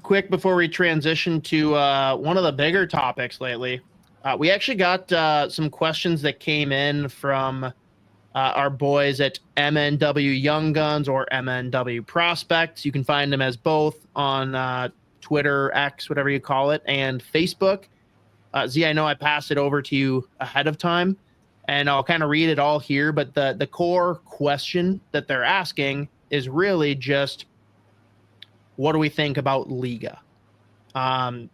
Quick before we transition to one of the bigger topics lately, we actually got some questions that came in from our boys at MNW Young Guns or MNW Prospects. You can find them as both on Twitter, X, whatever you call it, and Facebook. Z, I know I passed it over to you ahead of time, and I'll kind of read it all here, but the core question that they're asking is really just, what do we think about Liiga? I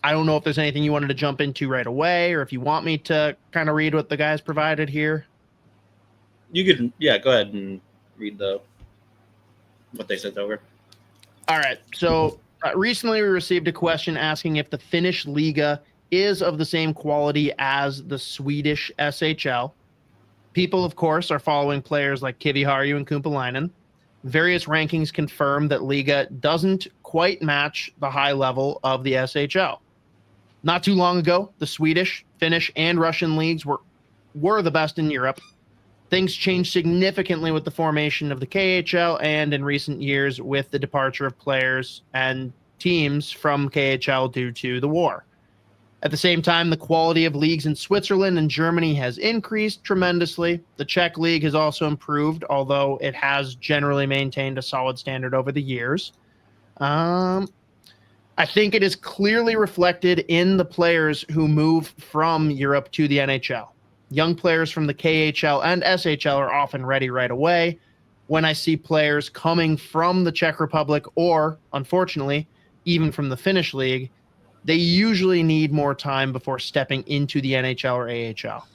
don't know if there's anything you wanted to jump into right away, or if you want me to kind of read what the guys provided here. You could, go ahead and read what they sent over. All right. So recently we received a question asking if the Finnish Liiga is of the same quality as the Swedish SHL. People, of course, are following players like Kiviharju and Kumpalainen. Various rankings confirm that Liiga doesn't quite match the high level of the SHL. Not too long ago, the Swedish, Finnish, and Russian leagues were the best in Europe. Things changed significantly with the formation of the KHL and in recent years with the departure of players and teams from KHL due to the war. At the same time, the quality of leagues in Switzerland and Germany has increased tremendously. The Czech league has also improved, although it has generally maintained a solid standard over the years. I think it is clearly reflected in the players who move from Europe to the NHL. Young players from the KHL and SHL are often ready right away. When I see players coming from the Czech Republic or, unfortunately, even from the Finnish league, they usually need more time before stepping into the NHL or AHL.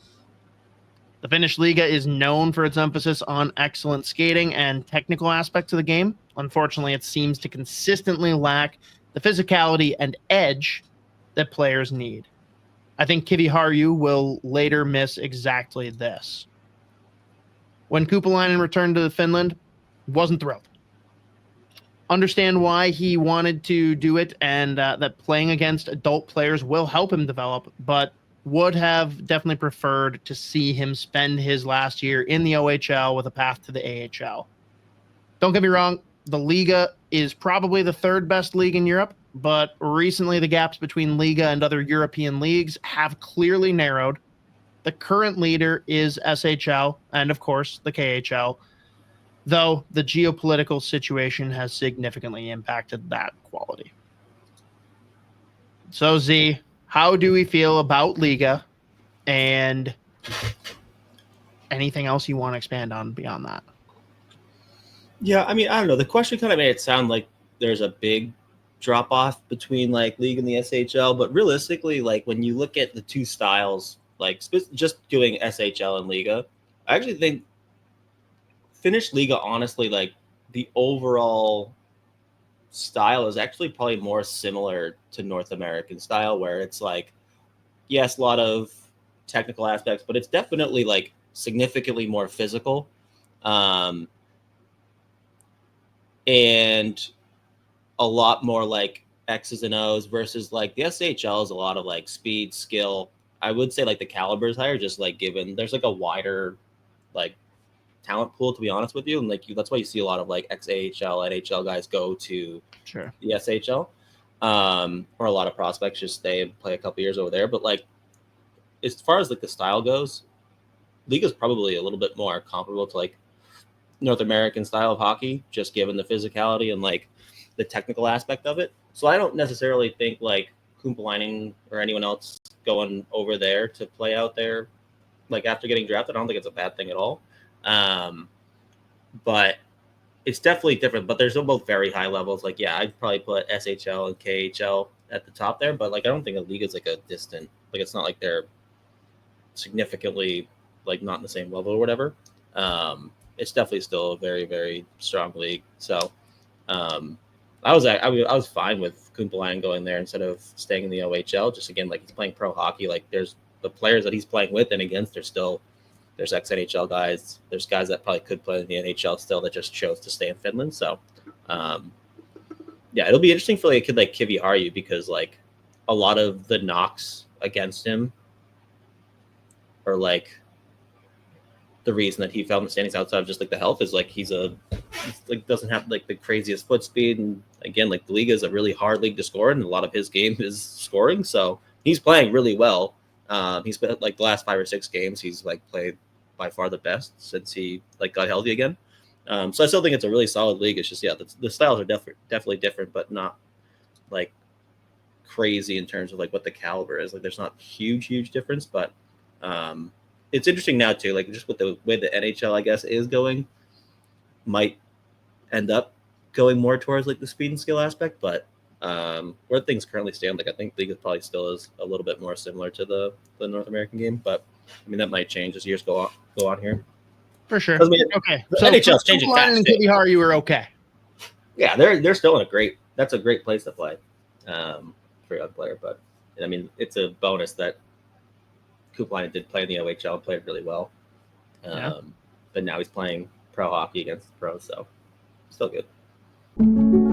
The Finnish Liiga is known for its emphasis on excellent skating and technical aspects of the game. Unfortunately, it seems to consistently lack the physicality and edge that players need. I think Kiviharju will later miss exactly this. When Kumpalainen returned to Finland, wasn't thrilled. Understand why he wanted to do it, and that playing against adult players will help him develop, but would have definitely preferred to see him spend his last year in the OHL with a path to the AHL. Don't get me wrong, the Liiga is probably the third best league in Europe, but recently the gaps between Liiga and other European leagues have clearly narrowed. The current leader is SHL and, of course, the KHL, though the geopolitical situation has significantly impacted that quality. So, Z, how do we feel about Liiga, and anything else you want to expand on beyond that? Yeah, I mean, I don't know. The question kind of made it sound like there's a big drop off between like League and the SHL, but realistically, like when you look at the two styles, like just doing SHL and Liiga, I actually think Finnish Liiga, honestly, like the overall style is actually probably more similar to North American style, where it's like, yes, a lot of technical aspects, but it's definitely like significantly more physical. And a lot more like X's and O's versus like the SHL is a lot of like speed, skill. I would say like the caliber is higher, just like given there's like a wider like talent pool, to be honest with you. And like that's why you see a lot of like ex-AHL, NHL guys go to the SHL. Or a lot of prospects just stay and play a couple years over there. But like as far as like the style goes, Liiga is probably a little bit more comparable to like North American style of hockey, just given the physicality and like the technical aspect of it. So I don't necessarily think like Kumpalainen or anyone else going over there to play out there, like after getting drafted, I don't think it's a bad thing at all. But it's definitely different, but there's both very high levels. Like, yeah, I'd probably put SHL and KHL at the top there, but like, I don't think a league is like a distant, like, it's not like they're significantly like not in the same level or whatever. It's definitely still a very, very strong league. So, I was fine with Kumpalainen going there instead of staying in the OHL. Just again, like he's playing pro hockey. Like there's the players that he's playing with and against. There's ex-NHL guys. There's guys that probably could play in the NHL still that just chose to stay in Finland. So, yeah, it'll be interesting for like a kid like Kiviharju because like a lot of the knocks against him are like the reason that he fell in the standings outside of just like the health is like he's a like doesn't have like the craziest foot speed, and again, like the Liiga is a really hard league to score, and a lot of his game is scoring. So he's playing really well. He's been like the last 5 or 6 games, he's like played by far the best since he like got healthy again. So I still think it's a really solid league. It's just the styles are definitely different, but not like crazy in terms of like what the caliber is. Like there's not huge difference, but it's interesting now too. Like just with the way the NHL, I guess, is going, might end up going more towards like the speed and skill aspect, but where things currently stand, like I think Liga probably still is a little bit more similar to the North American game, but I mean that might change as years go on here. For sure. I mean, Okay. The So NHL is changing fast. And Kiviharju, you were okay. Yeah, they're still in that's a great place to play for a young player, but I mean it's a bonus that Kupalainen did play in the OHL and played really well. But now he's playing pro hockey against pros, so still good.